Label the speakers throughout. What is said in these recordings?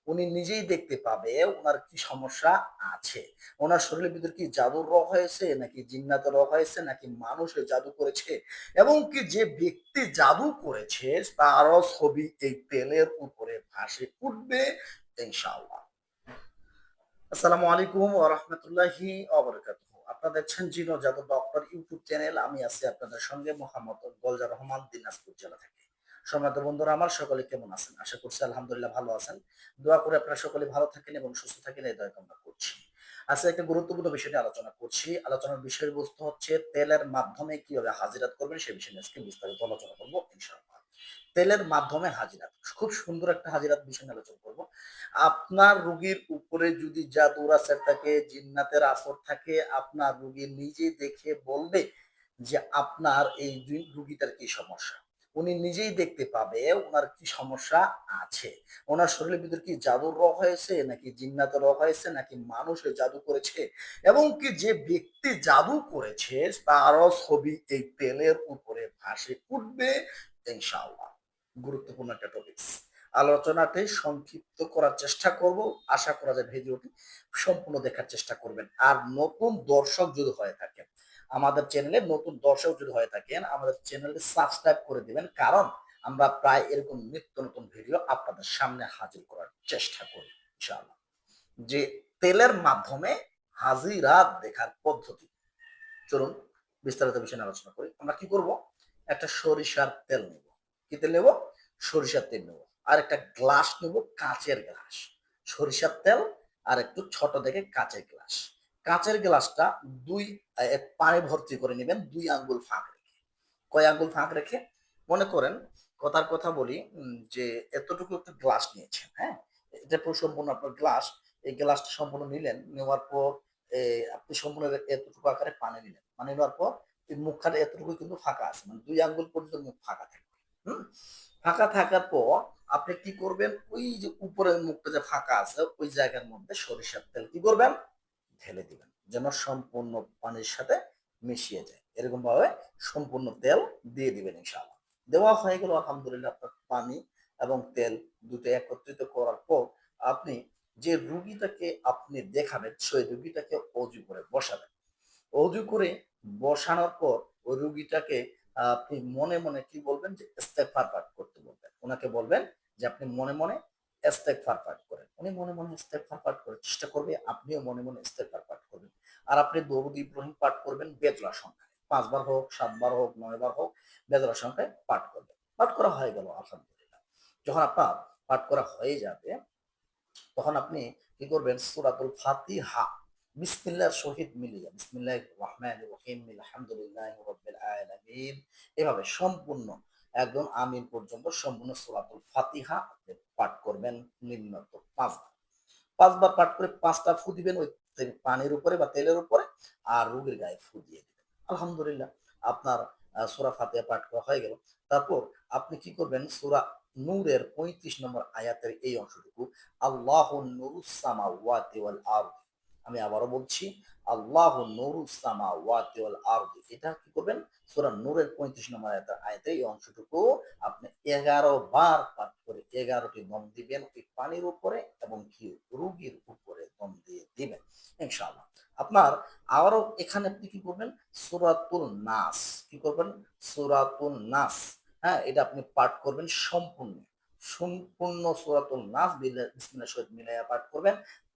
Speaker 1: উনি নিজেই দেখতে পাবে ওনার কি সমস্যা আছে। ওনার শরীরের ভিতর কি জাদুর রোগ হয়েছে নাকি জিন্নাতের রোগ হয়েছে নাকি মানুষে জাদু করেছে এবং কি যে ব্যক্তি জাদু করেছে তারও ছবি এই তেলের উপরে ভাসে উঠবে ইনশাআল্লাহ। আসসালামু আলাইকুম ওয়া রাহমাতুল্লাহি ওয়া বারাকাতুহু। আপনারা দেখছেন জিনো জাদু ডক্টর ইউটিউব চ্যানেল। আমি আছি আপনাদের সঙ্গে মোহাম্মদ গোলজার রহমান, দিনাজপুর জেলা থেকে। সম্মানিত বন্ধুরা আমার, সকলে কেমন আছেন? আশা করছি আলহামদুলিল্লাহ ভালো আছেন। দোয়া করে আপনারা সকলে ভালো থাকেন এবং সুস্থ থাকেন, এই দোয়া কামনা করছি। আজকে একটা গুরুত্বপূর্ণ বিষয় নিয়ে আলোচনা করছি। আলোচনার বিষয়বস্তু হচ্ছে তেলের মাধ্যমে কিভাবে হাজিরাত করবেন সে বিষয়ে আজকে বিস্তারিত আলোচনা করব ইনশাআল্লাহ। তেলের মাধ্যমে হাজিরাত। খুব সুন্দর একটা হাজিরাত বিষয় নিয়ে আলোচনা করব। আপনার রোগীর উপরে যদি জাদুর আসর থাকে, জিন্নাতের আসর থাকে, আপনার রোগী নিজে দেখে বলবে যে আপনার এই রোগীটার কি সমস্যা। উনি নিজেই দেখতে পাবে উনার কি সমস্যা আছে। উনার শরীরের ভিতর কি জাদুর রোগ হয়েছে নাকি জিন্নাতের রোগ হয়েছে নাকি মানুষে জাদু করেছে এবং কি যে ব্যক্তি জাদু করেছে তারও ছবি এই তেলের উপরে ভাসে উঠবে ইনশাআল্লাহ। গুরুত্বপূর্ণ একটা টপিকস। আলোচনাটি সংক্ষিপ্ত করার চেষ্টা করব। আশা করা যায় ভিডিওটি সম্পূর্ণ দেখার চেষ্টা করবেন। আর নতুন দর্শক যদি হয়ে থাকেন, আমাদের চ্যানেলে নতুন দর্শক যদি হয়ে থাকেন, আমাদের চ্যানেলটি সাবস্ক্রাইব করে দিবেন। কারণ আমরা প্রায় এরকম নিত্য নতুন ভিডিও আপনাদের সামনে হাজির করার চেষ্টা করি ইনশাআল্লাহ। যে তেলের মাধ্যমে হাজিরাত দেখার পদ্ধতি, চলুন বিস্তারিত বিষয় নিয়ে আলোচনা করি। আমরা কি করব? একটা সরিষার তেল নেব। কি তেল নেব? সরিষার তেল নেব। আর একটা গ্লাস নেব, কাঁচের গ্লাস। সরিষার তেল আর একটু ছোট দেখে কাঁচের গ্লাস। কাঁচের গ্লাসটা দুই পানি ভর্তি করে নেবেন ২ আঙ্গুল ফাঁক রেখে। কয় আঙ্গুল ফাঁক রেখে? মনে করেন, কথার কথা বলি, যে এতটুকু একটা গ্লাস নিয়েছেন, হ্যাঁ? এটা পুরো সম্পূর্ণ আপনার গ্লাস। এই গ্লাসটা সম্পূর্ণ নিলেন। নেওয়ার পর আপনি সম্পূর্ণ এতটুকু আকারে পানি নিলেন। পানি নেওয়ার পর এই মুখখানে এতটুকু কিন্তু ফাঁকা আছে। মানে ২ আঙ্গুল পর্যন্ত মুখ ফাঁকা থাকবে। হুম? ফাঁকা থাকার পর আপনি কি করবেন? ওই যে উপরের মুখটা যে ফাঁকা আছে ওই জায়গার মধ্যে সরিষার তেল কি করবেন? ঢেলে দিবেন। যেন সম্পূর্ণ পানির সাথে মিশিয়ে যায়। এরকম ভাবে সম্পূর্ণ তেল দিয়ে দিবেন ইনশাআল্লাহ। দেওয়া হয়ে গেল আলহামদুলিল্লাহ। আপনার পানি এবং তেল দুটো একত্রিত করার পর আপনি যে রুগীটাকে আপনি দেখাবেন সেই রুগীটাকে অজু করে বসাবেন। অজু করে বসানোর পর ওই রুগীটাকে আপনি মনে মনে কি বলবেন? যে ইস্তেগফার পাঠ করতে বলবেন। উনাকে বলবেন যে আপনি মনে মনে ইস্তেগফার পাঠ করেন। উনি মনে মনে ইস্তেগফার পাঠ করার চেষ্টা করবে, আপনিও মনে মনে ইস্তেগফার পাঠ করবেন। আর আপনি দরুদ ইব্রাহিম পাঠ করবেন বেজোড়া সংখ্যায়। ৫ বার হোক, ৭ বার হোক, ৯ বার হোক, বেজোড়া সংখ্যায় পাঠ করবেন। পাঠ করা হয়ে গেল আলহামদুলিল্লাহ। যখন আপনার পাঠ করা হয়ে যাবে তখন আপনি কি করবেন? সূরাতুল ফাতিহা বিসমিল্লাহর সহিত মিলিয়ে বিসমিল্লাহির রহমানির রহিম আলহামদুলিল্লাহি রাব্বিল আলামিন এভাবে সম্পূর্ণ একদম আমিন পর্যন্ত সম্পূর্ণ সূরাতুল ফাতিহা আপনি পাঠ করবেন নিম্নত ৫ বার। ৫ বার পাঠ করে ৫ টা ফু দিবেন ওই পানির উপরে বা তেলের উপরে, আর রোগীর গায়ে ফু দিয়ে দিবেন। আলহামদুলিল্লাহ আপনার সূরা ফাতিহা পাঠ করা হয়ে গেল। তারপর আপনি কি করবেন? সূরা নূরের ৩৫ নম্বর আয়াতের এই অংশটুকু, আল্লাহুন নূরুস সামাওয়াতি ওয়াল আরদ। আমি আবারও বলছি, আল্লাহুন নূরুস সামাওয়াতি ওয়াল আরদ। এটা কি করবেন? সূরা নূরের ৩৫ নম্বর আয়াতের এই অংশটুকু আপনি ১১ বার পাঠ করে ১১ টি দম দিবেন ওই পানির উপরে এবং কি রোগীর উপরে দম দিয়ে দিবেন ইনশাআল্লাহ। আপনার আবারও এখানে আপনি কি করবেন? সূরাতুল নাস। কি করবেন? সূরাতুন নাস। হ্যাঁ? এটা আপনি পাঠ করবেন সম্পূর্ণ। সম্পূর্ণ সূরাতুল নাস বিসমিল্লাহির সহিত মিলাইয়া পাঠ করবেন।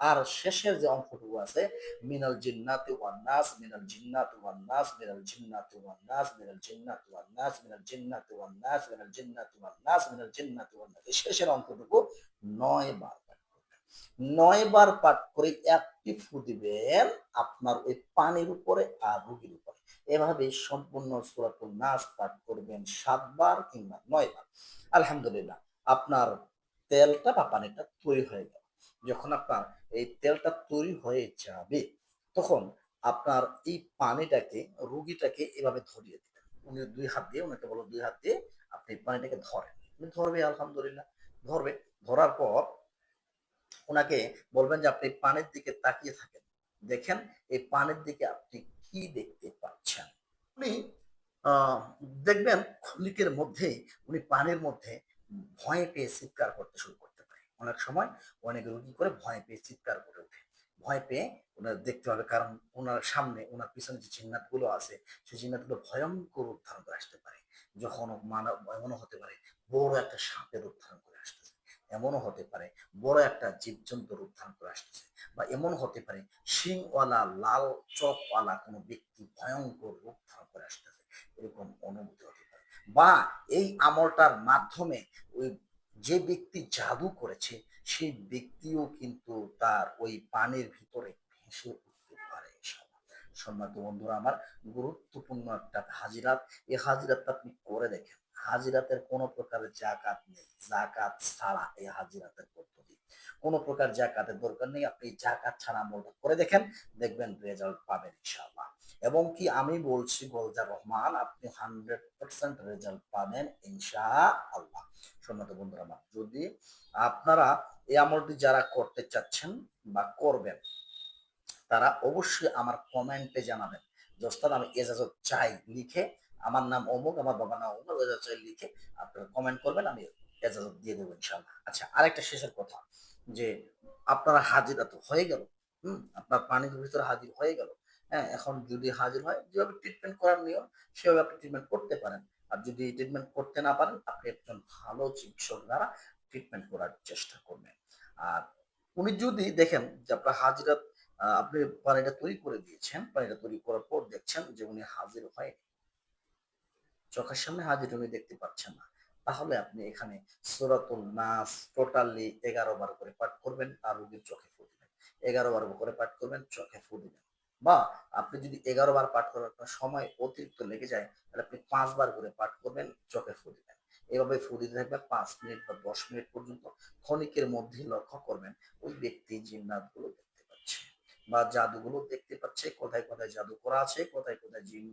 Speaker 1: আর শেষের যে অংশটুকু আছে, মিনাল জিন্নাতি ওয়ান নাস, মিনাল জিন্নাতি ওয়ান নাস, মিনাল জিন্নাতি ওয়ান নাস, মিনাল জিন্নাতি ওয়ান নাস, মিনাল জিন্নাতি ওয়ান নাস, মিনাল জিন্নাতি ওয়ান নাস, মিনাল জিন্নাতি ওয়ান নাস। এই শেষের অংশটুকু ৯ বার পাঠ করবেন। ৯ বার পাঠ করে একটি ফু দিবেন আপনার ওই পানির উপরে আর রোগীর উপরে। এভাবে সম্পূর্ণ সূরাতুন নাস পাঠ করবেন ৭ বার কিংবা ৯ বার। আলহামদুলিল্লাহ আপনার তেলটা বা পানিটা তৈরি হয়ে গেল। যখন আপনার এই তেলটা তৈরি হয়ে যাবে তখন আপনার এই পানিটাকে রুগীটাকে এভাবে ধরিয়ে দিবেন। উনি ২ হাত দিয়ে, উনাকে বলুন ২ হাত দিয়ে আপনি পানিটাকে ধরেন। উনি ধরবে আলহামদুলিল্লাহ। ধরবে। ধরার পর উনাকে বলবেন যে আপনি পানির দিকে তাকিয়ে থাকেন। দেখেন এই পানির দিকে আপনি কি দেখতে পাচ্ছেন। উনি আ দেখবেন ক্ষণিকের মধ্যেই উনি পানির মধ্যে ভয় পেয়ে চিৎকার করতে শুরু করতে পারে। অনেক সময় অনেক রোগী করে ভয় পেয়ে চিৎকার করে ওঠে। ভয় পেয়ে ওনার দেখতে হবে, কারণ ওনার সামনে ওনার পিছনে যে জিন্নাতগুলো আছে সেই জিন্নাতগুলো ভয়ঙ্কর রূপ ধারণ করে আসতে পারে। যখন মানব এমনও হতে পারে বড় একটা সাপের রূপ ধারণ করে আসতেছে। এমনও হতে পারে বড় একটা জীবজন্তু রূপ ধারণ করে আসতেছে। বা এমন হতে পারে শিংওয়ালা লাল চোখওয়ালা কোনো ব্যক্তি ভয়ঙ্কর রূপ ধারণ করে আসতেছে। এরকম অনুভূতি হতে পারে। বা এই আমলটার মাধ্যমে ওই যে ব্যক্তি জাদু করেছে সেই ব্যক্তিও কিন্তু তার ওই পানির ভিতরে ভেসে উঠতে পারে। সম্মানিত বন্ধুরা আমার, গুরুত্বপূর্ণ একটা হাজিরাত। এই হাজিরাতটা আপনি করে দেখেন। হাজিরাতের কোনো প্রকারের জাকাত নেই, জাকাত ছাড়া এই হাজিরাতের পদ্ধতি। কোনো প্রকার জাকাতের দরকার নেই, আপনি জাকাত ছাড়া আমলটা করে দেখেন, দেখবেন রেজাল্ট পাবেন ইনশাআল্লাহ। এবং কি আমি বলছি গোলজার রহমান, আপনি 100% রেজাল্ট পাবেন ইনশাআল্লাহ। সম্মানিত বন্ধুরা আমার, যদি আপনারা এই আমলটি যারা করতে চাচ্ছেন বা করবেন, তারা অবশ্যই আমার কমেন্টে জানাবেন যে ওস্তাদ আমি এজাজত চাই লিখে, আমার নাম অমুক, আমার বাবার নাম অমুক, এজাজত চাই লিখে আপনারা কমেন্ট করবেন, আমি এজাজত দিয়ে দেবো ইনশাল্লাহ। আচ্ছা, আরেকটা শেষের কথা, যে আপনারা হাজিরা তো হয়ে গেল, আপনার পানির ভিতরে হাজির হয়ে গেল। হ্যাঁ, এখন যদি হাজির হয়, যেভাবে ট্রিটমেন্ট করার নিয়ম সেভাবে আপনি ট্রিটমেন্ট করতে পারেন। আর যদি ট্রিটমেন্ট করতে না পারেন, আপনি একজন ভালো চিকিৎসক দ্বারা ট্রিটমেন্ট করার চেষ্টা করবেন। আর উনি যদি দেখেন যে আপনার হাজিরা, আপনি পানিটা তৈরি করে দিয়েছেন, পানিটা তৈরি করার পর দেখছেন যে উনি হাজির হয়, চোখের সামনে হাজির উনি দেখতে পাচ্ছেন না, তাহলে আপনি এখানে সূরাতুন নাস টোটালি 11 বার করে পাঠ করবেন আর রোগীর চোখে ফু দিবেন। 11 বার করে পাঠ করবেন, চোখে ফু দিবেন। বা আপনি যদি 11 বার পাঠ করার আপনার সময় অতিরিক্ত লেগে যায়, তাহলে আপনি 5 বার করে পাঠ করবেন, চোখে ফু দিবেন। এভাবে ফু দিতে থাকবেন 5 মিনিট বা 10 মিনিট পর্যন্ত। ক্ষণিকের মধ্যেই লক্ষ্য করবেন ওই ব্যক্তি জিন্নাতগুলো দেখতে পাচ্ছে বা জাদুগুলো দেখতে পাচ্ছে, কোথায় কোথায় জাদু করা আছে, কোথায় কোথায় জিন,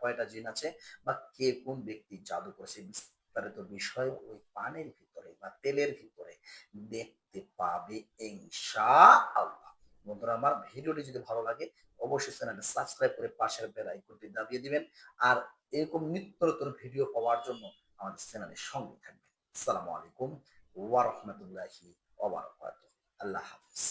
Speaker 1: কয়টা জিন আছে, বা কে কোন ব্যক্তি জাদু করেছে, বিস্তারিত বিষয় ওই পানির ভিতরে বা তেলের ভিতরে দেখতে পাবে ইনশাআল্লাহ। বন্ধুরা আমার, ভিডিওটি যদি ভালো লাগে অবশ্যই চ্যানেলটা সাবস্ক্রাইব করে পাশের বেল আইকনটি দাবিয়ে দিবেন। আর এরকম নিত্য নতুন ভিডিও পাওয়ার জন্য আমাদের চ্যানেলের সঙ্গে থাকবেন। আসসালামু আলাইকুম ওয়া রাহমাতুল্লাহি ওয়া বারাকাতুহু। আল্লাহ হাফেজ।